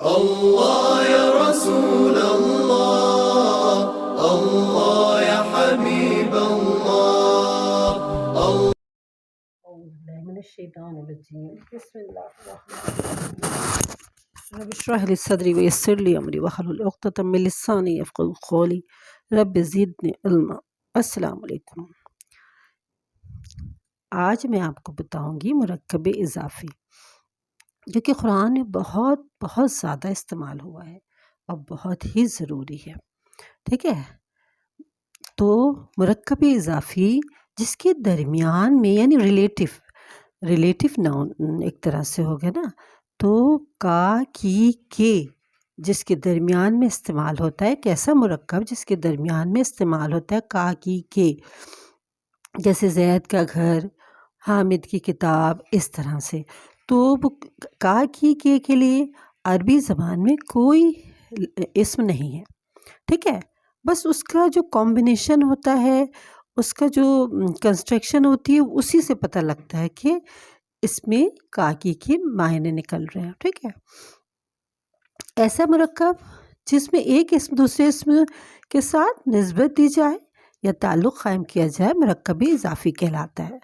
اللہ یا رسول اللہ، اللہ یا حبیب اللہ، اعوذ باللہ من الشیطان الرجیم، بسم اللہ الرحمن الرحیم، رب اشرح لی صدری ویسر لی امری واحلل عقدۃ من لسانی یفقهوا قولی، رب زدنی علما۔ السلام علیکم۔ آج میں آپ کو بتاؤں گی مرکب اضافی، جو کہ قرآن میں بہت بہت زیادہ استعمال ہوا ہے اور بہت ہی ضروری ہے، ٹھیک ہے۔ تو مرکب اضافی جس کے درمیان میں، یعنی ریلیٹیو ناؤن ایک طرح سے ہو گیا نا، تو کا کی کے جس کے درمیان میں استعمال ہوتا ہے، کیسا مرکب جس کے درمیان میں استعمال ہوتا ہے کا کی کے، جیسے زید کا گھر، حامد کی کتاب، اس طرح سے۔ تو وہ کا کی کے لیے عربی زبان میں کوئی اسم نہیں ہے، ٹھیک ہے۔ بس اس کا جو کمبینیشن ہوتا ہے، اس کا جو کنسٹرکشن ہوتی ہے، اسی سے پتہ لگتا ہے کہ اس میں کا کی کے معنی نکل رہے ہیں، ٹھیک ہے۔ ایسا مرکب جس میں ایک اسم دوسرے اسم کے ساتھ نسبت دی جائے یا تعلق قائم کیا جائے، مرکب اضافی کہلاتا ہے۔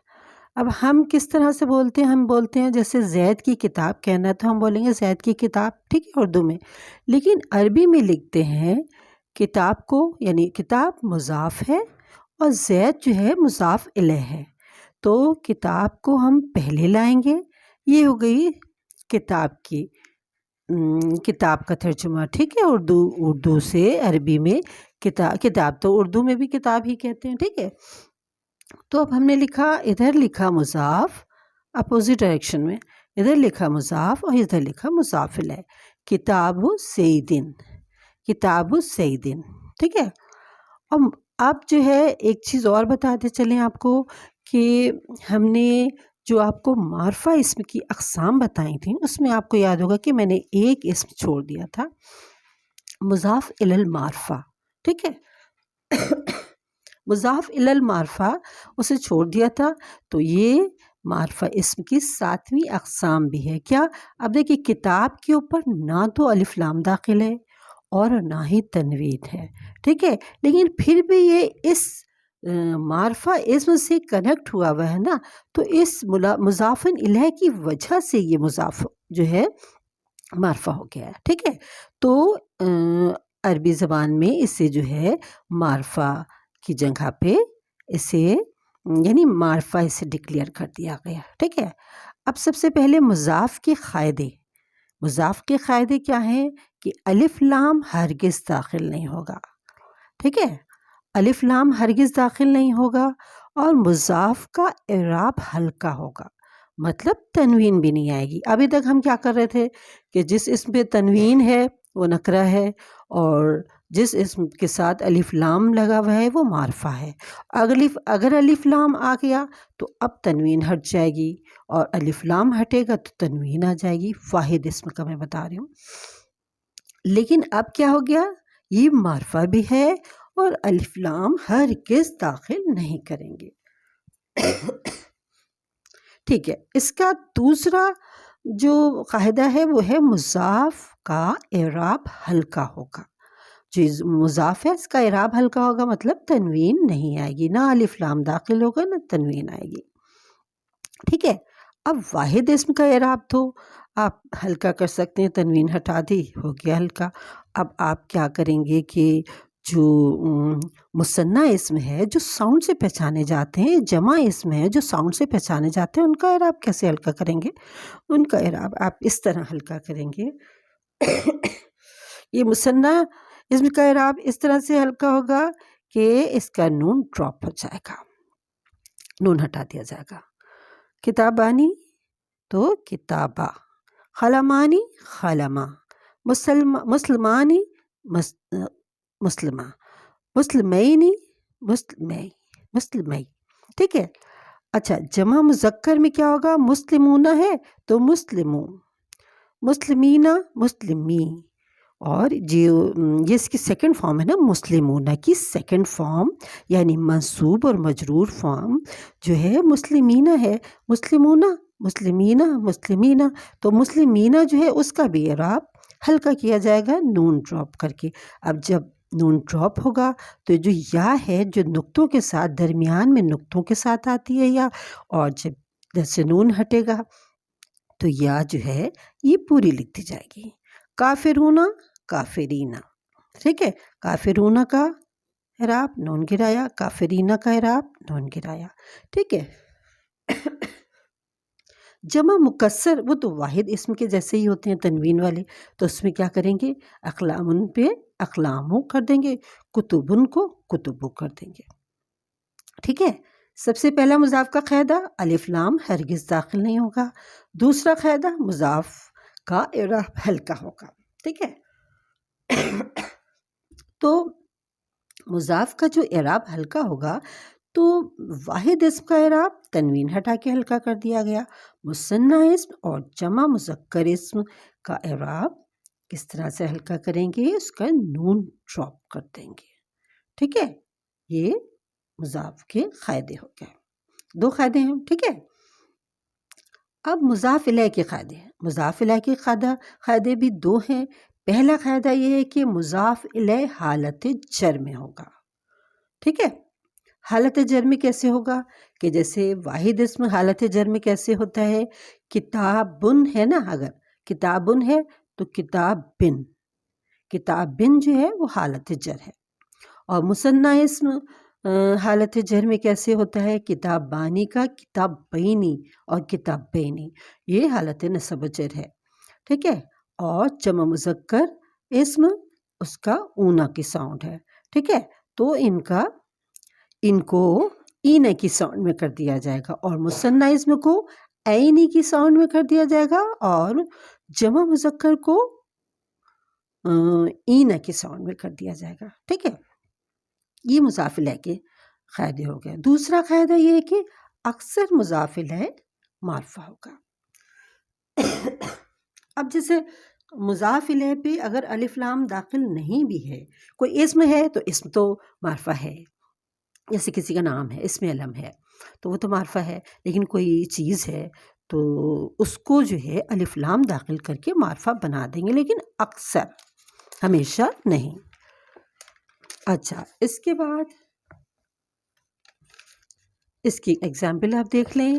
اب ہم کس طرح سے بولتے ہیں؟ ہم بولتے ہیں جیسے زید کی کتاب کہنا ہے تو ہم بولیں گے زید کی کتاب، ٹھیک ہے، اردو میں۔ لیکن عربی میں لکھتے ہیں کتاب کو، یعنی کتاب مضاف ہے اور زید جو ہے مضاف الیہ ہے، تو کتاب کو ہم پہلے لائیں گے۔ یہ ہو گئی کتاب کا ترجمہ، ٹھیک ہے، اردو سے عربی میں کتاب تو اردو میں بھی کتاب ہی کہتے ہیں، ٹھیک ہے۔ تو اب ہم نے ادھر لکھا مضاف اپوزٹ ڈائریکشن میں، ادھر لکھا مضاف اور ادھر لکھا مضاف الیہ، کتاب سیدن، کتاب سیدن، ٹھیک ہے۔ اب جو ہے ایک چیز اور بتاتے چلیں آپ کو کہ ہم نے جو آپ کو معرفہ اسم کی اقسام بتائی تھیں، اس میں آپ کو یاد ہوگا کہ میں نے ایک اسم چھوڑ دیا تھا، مضاف الی المعرفہ، ٹھیک ہے۔ مضاف الی المعرفہ اسے چھوڑ دیا تھا، تو یہ معرفہ اسم کی 7ویں اقسام بھی ہے۔ کیا؟ اب دیکھیے کتاب کے اوپر نہ تو الف لام داخل ہے اور نہ ہی تنوین ہے، ٹھیک ہے، لیکن پھر بھی یہ اس معرفہ اسم سے کنیکٹ ہوا ہے نا، تو اس مضاف الیہ کی وجہ سے یہ مضاف جو ہے معرفہ ہو گیا ہے، ٹھیک ہے۔ تو عربی زبان میں اسے جو ہے معرفہ کی جگہ پہ اسے، یعنی معرفہ اسے ڈکلیئر کر دیا گیا، ٹھیک ہے۔ اب سب سے پہلے مضاف کے قاعدے کیا ہیں کہ الف لام ہرگز داخل نہیں ہوگا، ٹھیک ہے، الف لام ہرگز داخل نہیں ہوگا، اور مضاف کا اعراب ہلکا ہوگا، مطلب تنوین بھی نہیں آئے گی۔ ابھی تک ہم کیا کر رہے تھے کہ جس اسم پہ تنوین ہے وہ نکرہ ہے، اور جس اسم کے ساتھ الف لام لگا ہوا ہے وہ معرفہ ہے۔ اگر الف لام آ گیا تو اب تنوین ہٹ جائے گی، اور الف لام ہٹے گا تو تنوین آ جائے گی۔ واحد اسم کا میں بتا رہی ہوں۔ لیکن اب کیا ہو گیا؟ یہ معرفہ بھی ہے اور الف لام ہرگز داخل نہیں کریں گے، ٹھیک ہے۔ اس کا دوسرا جو قاعدہ ہے وہ ہے مضاف کا اعراب ہلکا ہوگا۔ جو مضاف ہے اس کا اعراب ہلکا ہوگا، مطلب تنوین نہیں آئے گی، نہ الف لام داخل ہوگا نہ تنوین آئے گی، ٹھیک ہے۔ اب واحد اسم کا اعراب تو آپ ہلکا کر سکتے ہیں، تنوین ہٹا دی، ہو گیا ہلکا۔ اب آپ کیا کریں گے کہ جو مثنیٰ اسم ہے جو ساؤنڈ سے پہچانے جاتے ہیں، جمع اسم ہے جو ساؤنڈ سے پہچانے جاتے ہیں، ان کا اعراب کیسے ہلکا کریں گے؟ ان کا اعراب آپ اس طرح ہلکا کریں گے۔ یہ مثنیٰ اسم کا اعراب اس طرح سے ہلکا ہوگا کہ اس کا نون ڈراپ ہو جائے گا، نون ہٹا دیا جائے گا۔ کتابانی تو کتابہ، خلمانی خلمہ، مسلمانی مسلمہ، مسلمینی مسلمی، ٹھیک ہے۔ اچھا، جمع مذکر میں کیا ہوگا؟ مسلمون ہے تو مسلمون، مسلمینہ مسلمی، اور یہ اس کی سیکنڈ فارم ہے نا، مسلمون کی سیکنڈ فارم، یعنی منصوب اور مجرور فارم جو ہے مسلمینہ ہے، مسلمونہ مسلمینہ مسلمینہ، تو مسلمینہ جو ہے اس کا بھی اعراب ہلکا کیا جائے گا نون ڈراپ کر کے۔ اب جب نون ڈراپ ہوگا تو جو یا ہے جو نقطوں کے ساتھ درمیان میں نقطوں کے ساتھ آتی ہے یا، اور جب جیسے نون ہٹے گا تو یا جو ہے یہ پوری لکھ دی جائے گی۔ کافرون، کافرینہ، ٹھیک ہے، کافرون کا اعراب نون گرایا، کافرینہ کا اعراب نون گرایا، ٹھیک ہے۔ جمع مکسر وہ تو واحد اسم کے جیسے ہی ہوتے ہیں تنوین والے، تو اس میں کیا کریں گے، اقلام پہ اقلامو کر دیں گے، کتبن کو کتبو کر دیں گے، ٹھیک ہے۔ سب سے پہلا مضاف کا قاعدہ الف لام ہرگز داخل نہیں ہوگا، دوسرا قاعدہ مضاف کا اعراب ہلکا ہوگا، ٹھیک ہے۔ تو مضاف کا جو اعراب ہلکا ہوگا تو واحد اسم کا اعراب تنوین ہٹا کے ہلکا کر دیا گیا، مثنیٰ اسم اور جمع مذکر اسم کا اعراب کس طرح سے ہلکا کریں گے، اس کا نون ڈراپ کر دیں گے، ٹھیک ہے۔ یہ مضاف کے قاعدے ہو گئے، دو قاعدے ہیں، ٹھیک ہے۔ اب مضاف الیہ کے قاعدے ہیں، مضاف الیہ کے قاعدے بھی دو ہیں۔ پہلا قاعدہ یہ ہے کہ مضاف الیہ حالت جر میں ہوگا، ٹھیک ہے۔ حالت جر میں کیسے ہوگا کہ جیسے واحد اسم حالت جر میں کیسے ہوتا ہے، کتابن ہے نا، اگر کتابن ہے تو کتاب بن جو ہے وہ حالت جر ہے، اور مثنیٰ اسم حالت جر میں کیسے ہوتا ہے، کتاب بانی کا کتاب بینی اور کتاب بینی، یہ حالت نصب جر ہے، ٹھیک ہے۔ اور جمع مذکر اسم اس کا اونا کی ساؤنڈ ہے، ٹھیک ہے، تو ان کو اینے کی ساؤنڈ میں کر دیا جائے گا، اور مثنیٰ اسم کو عینی کی ساؤنڈ میں کر دیا جائے گا، اور جمع مذکر کو اینا کی ساؤنڈ میں کر دیا جائے گا، ٹھیک ہے۔ یہ مضاف الیہ کے قاعدے ہو گئے۔ دوسرا قاعدہ یہ ہے کہ اکثر مضاف الیہ معرفہ ہوگا۔ اب جیسے مضاف الیہ پہ اگر الف لام داخل نہیں بھی ہے، کوئی اسم ہے تو اسم تو معرفہ ہے، جیسے کسی کا نام ہے، اسم علم ہے تو وہ تو معرفہ ہے، لیکن کوئی چیز ہے تو اس کو جو ہے الف لام داخل کر کے معرفہ بنا دیں گے، لیکن اکثر، ہمیشہ نہیں۔ اچھا، اس کے بعد اس کی ایگزامپل آپ دیکھ لیں،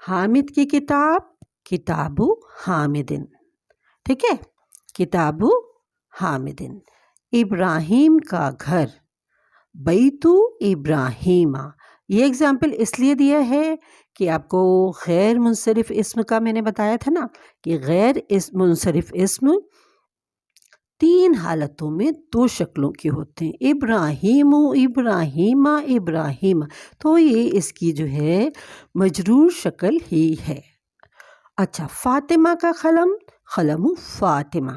حامد کی کتاب کتاب حامدن، ٹھیک ہے، کتاب حامدن۔ ابراہیم کا گھر بیت ابراہیم، یہ ایگزامپل اس لیے دیا ہے کہ آپ کو غیر منصرف اسم کا میں نے بتایا تھا نا کہ غیر منصرف اسم تین حالتوں میں دو شکلوں کے ہوتے ہیں، ابراہیم ابراہیم ابراہیم، تو یہ اس کی جو ہے مجرور شکل ہی ہے۔ اچھا، فاطمہ کا قلم قلم فاطمہ،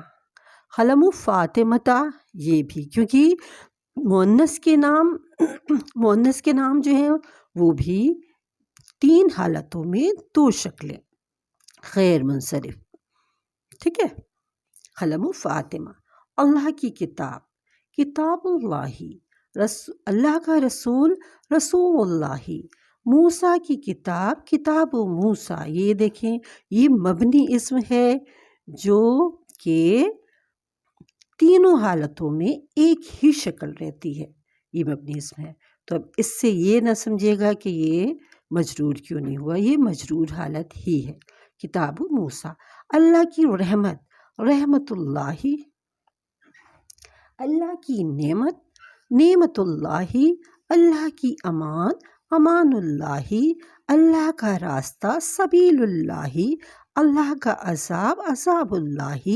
قلم فاطمتا، یہ بھی کیونکہ مؤنث کے نام جو ہیں وہ بھی تین حالتوں میں دو شکلیں غیر منصرف، ٹھیک ہے۔ قلم فاطمہ، اللہ کی کتاب کتاب اللہ، اللہ کا رسول رسول اللہ، موسیٰ کی کتاب کتاب موسیٰ، یہ دیکھیں یہ مبنی اسم ہے جو کہ تینوں حالتوں میں ایک ہی شکل رہتی ہے، یہ مبنی اسم ہے۔ تو اب اس سے یہ نہ سمجھے گا کہ یہ مجرور کیوں نہیں ہوا، یہ مجرور حالت ہی ہے، کتاب موسیٰ۔ اللہ کی رحمت رحمت اللہ، اللہ کی نعمت نعمت اللہ، اللہ کی امان امان اللہ، اللہ کا راستہ سبیل اللہ، اللہ کا عذاب عذاب اللہ،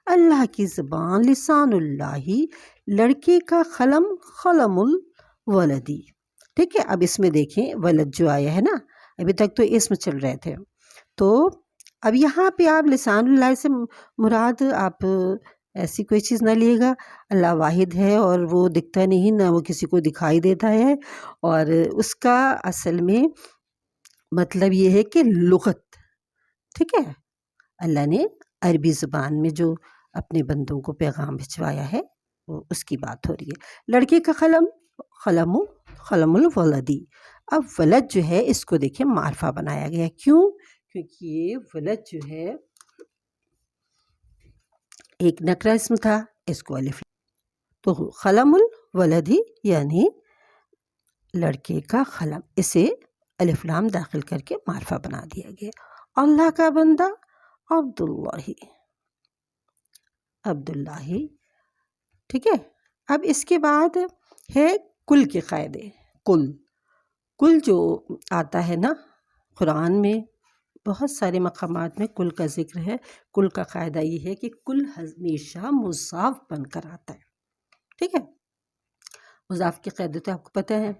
اللہ کی زبان لسان اللہ، لڑکے کا قلم قلم الولدی، ٹھیک ہے۔ اب اس میں دیکھیں ولد جو آیا ہے نا، ابھی تک تو اسم چل رہے تھے، تو اب یہاں پہ آپ لسان اللہ سے مراد آپ ایسی کوئی چیز نہ لیے گا، اللہ واحد ہے اور وہ دکھتا نہیں، نہ وہ کسی کو دکھائی دیتا ہے، اور اس کا اصل میں مطلب یہ ہے کہ لغت، ٹھیک ہے، اللہ نے عربی زبان میں جو اپنے بندوں کو پیغام بھجوایا ہے وہ اس کی بات ہو رہی ہے۔ لڑکے کا قلم قلم قلم الولدی، اب ولد جو ہے اس کو دیکھیں معرفہ بنایا گیا، کیوں؟ کیونکہ یہ ولد جو ہے ایک نکرہ اسم تھا، اس کو الف، تو خلم الولدی یعنی لڑکے کا خلم، اسے الف لام داخل کر کے معرفہ بنا دیا گیا۔ اللہ کا بندہ عبداللہ، ٹھیک ہے۔ اب اس کے بعد ہے کل کے قاعدے۔ کل جو آتا ہے نا قرآن میں، بہت سارے مقامات میں کل کا ذکر ہے۔ کل کا قاعدہ یہ ہے کہ کل ہمیشہ مضاف بن کر آتا ہے، ٹھیک ہے۔ مضاف کے قاعدے تو آپ کو پتہ ہے۔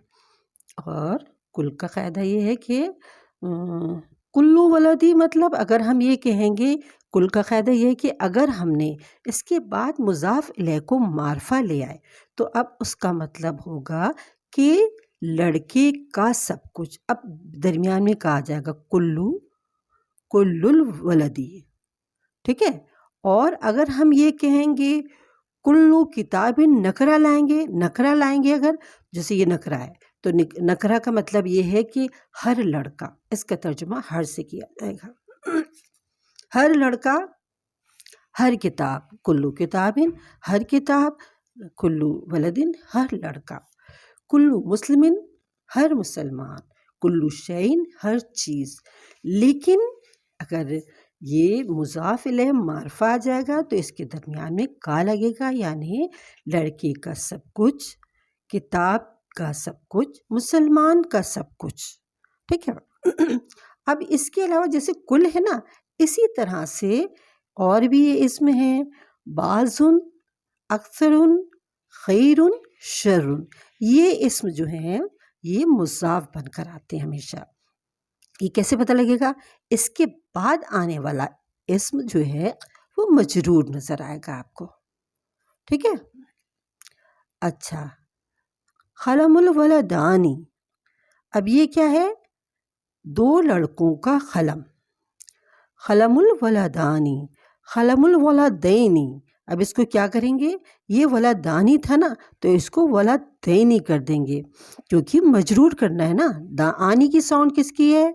اور کل کا قاعدہ یہ ہے کہ کلو ولدی، مطلب اگر ہم یہ کہیں گے، کل کا قاعدہ یہ ہے کہ اگر ہم نے اس کے بعد مضاف الیہ کو معرفہ لے آئے تو اب اس کا مطلب ہوگا کہ لڑکے کا سب کچھ۔ اب درمیان میں کہا جائے گا کل الولدی، ٹھیک ہے۔ اور اگر ہم یہ کہیں گے کلو کتاب نکرہ لائیں گے اگر، جیسے یہ نکرہ ہے تو نکرہ کا مطلب یہ ہے کہ ہر لڑکا، اس کا ترجمہ ہر سے کیا جائے گا۔ ہر لڑکا، ہر کتاب، کلو کتاب، ہر کتاب، کلو ولدن، ہر لڑکا، کلو مسلمن، ہر مسلمان، کلو شیئن، ہر چیز۔ لیکن اگر یہ مضاف الیہ معرفہ آ جائے گا تو اس کے درمیان میں کا لگے گا، یعنی لڑکے کا سب کچھ، کتاب کا سب کچھ، مسلمان کا سب کچھ، ٹھیک ہے۔ اب اس کے علاوہ جیسے کل ہے نا، اسی طرح سے اور بھی یہ اسم ہیں، بعضن، اکثرن، خیرن، شرن۔ یہ اسم جو ہیں یہ مضاف بن کر آتے ہیں ہمیشہ۔ یہ کیسے پتہ لگے گا؟ اس کے بعد آنے والا اسم جو ہے وہ مجرور نظر آئے گا آپ کو، ٹھیک ہے۔ اچھا، خلم الولدانی، اب یہ کیا ہے؟ دو لڑکوں کا خلم۔ خلم الولدانی، خلم الولدینی، اب اس کو کیا کریں گے؟ یہ ولدانی تھا نا تو اس کو ولدینی کر دیں گے، کیونکہ مجرور کرنا ہے نا۔ آنی کی ساؤنڈ کس کی ہے؟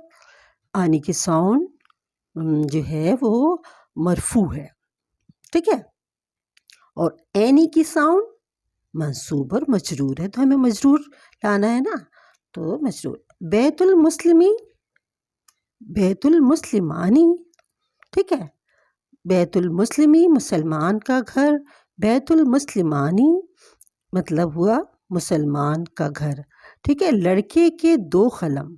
آنی کی ساؤنڈ جو ہے وہ مرفوع ہے، ٹھیک ہے۔ اور اینی کی ساؤنڈ منصوب اور مجرور ہے، تو ہمیں مجرور لانا ہے نا، تو مجرور۔ بیت المسلمی، بیت المسلمانی، ٹھیک ہے۔ بیت المسلمی مسلمان کا گھر، بیت المسلمانی مطلب ہوا مسلمان کا گھر، ٹھیک ہے۔ لڑکے کے دو خلم،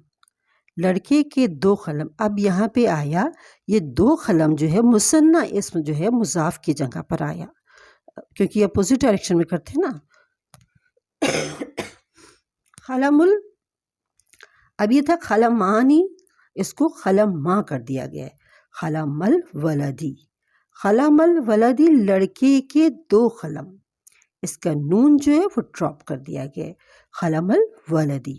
لڑکے کے دو خلم۔ اب یہاں پہ آیا یہ دو خلم جو ہے مثنیٰ اسم جو ہے مضاف کی جگہ پر آیا، کیونکہ یہ اپوزٹ ڈائریکشن میں کرتے ہیں نا۔ خلم اب یہ تھا خلمانی، اس کو خلما کر دیا گیا ہے۔ خلم الولدی، خلم الولدی لڑکے کے دو خلم، اس کا نون جو ہے وہ ڈراپ کر دیا گیا ہے۔ خلم الولدی،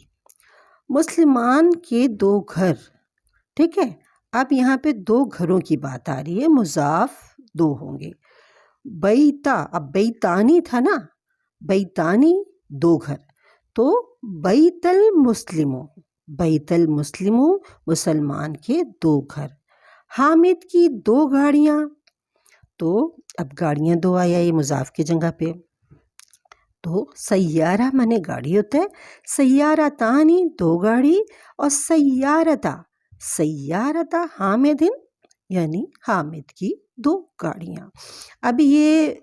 مسلمان کے دو گھر، ٹھیک ہے۔ اب یہاں پہ دو گھروں کی بات آ رہی ہے، مضاف دو ہوں گے۔ بیتا، اب بیتانی تھا نا، بیتانی دو گھر، تو بیت المسلموں، بیت المسلموں مسلمان کے دو گھر۔ حامد کی دو گاڑیاں، تو اب گاڑیاں دو آیا یہ مضاف کی جگہ پہ، تو سیارہ مانے گاڑی ہوتا ہے، سیارہ تانی دو گاڑی، اور سیارتا، سیارتا حامدن یعنی حامد کی دو گاڑیاں۔ اب یہ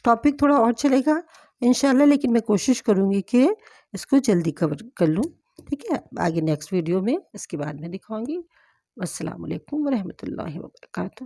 ٹاپک تھوڑا اور چلے گا انشاءاللہ، لیکن میں کوشش کروں گی کہ اس کو جلدی کور کر لوں، ٹھیک ہے۔ آگے نیکسٹ ویڈیو میں اس کے بعد میں دکھاؤں گی۔ السلام علیکم ورحمۃ اللہ وبرکاتہ۔